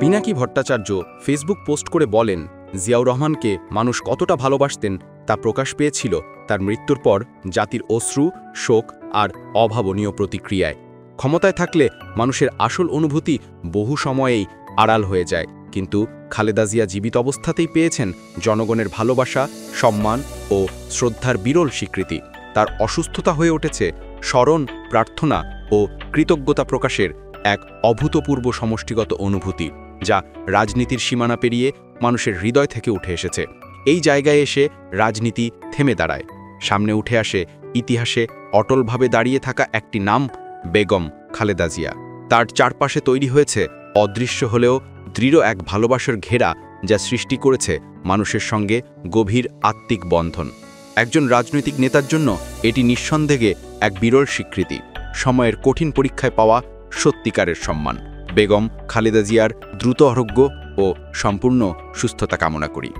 Pinaki Bhattacharya Facebook post করে বলেন, জিয়াউর রহমানকে মানুষ কতটা ভালোবাসতেন তা প্রকাশ পেয়েছিল তার মৃত্যুর পর জাতির অশ্রু, শোক আর অভাবনীয় প্রতিক্রিয়ায়। ক্ষমতায় থাকলে মানুষের আসল অনুভূতি বহু সময়েই আড়াল হয়ে যায়, কিন্তু খালেদা জিয়া জীবিত অবস্থাতেই পেয়েছেন জনগণের ভালোবাসা, সম্মান ও শ্রদ্ধার বিরল স্বীকৃতি। তার অসুস্থতা হয়ে উঠেছে স্মরণ, প্রার্থনা ও কৃতজ্ঞতা প্রকাশের এক অভূতপূর্ব সমষ্টিগত অনুভূতি, যা রাজনীতির সীমানা পেরিয়ে মানুষের হৃদয় থেকে উঠে এসেছে। এই জায়গায় এসে রাজনীতি থেমে দাঁড়ায়। সামনে উঠে আসে ইতিহাসে অটলভাবে দাঁড়িয়ে থাকা একটি নাম, বেগম খালেদা জিয়া। তার চারপাশে তৈরি হয়েছে অদৃশ্য হলেও দৃঢ় এক ভালোবাসার ঘেরা, যা সৃষ্টি করেছে মানুষের সঙ্গে গভীর আত্মিক বন্ধন। একজন রাজনৈতিক নেতার জন্য এটি নিঃসন্দেহে এক বিরল স্বীকৃতি, সময়ের কঠিন পরীক্ষায় পাওয়া সত্যিকারের সম্মান। বেগম খালেদা জিয়ার দ্রুত আরোগ্য ও সম্পূর্ণ সুস্থতা কামনা করি।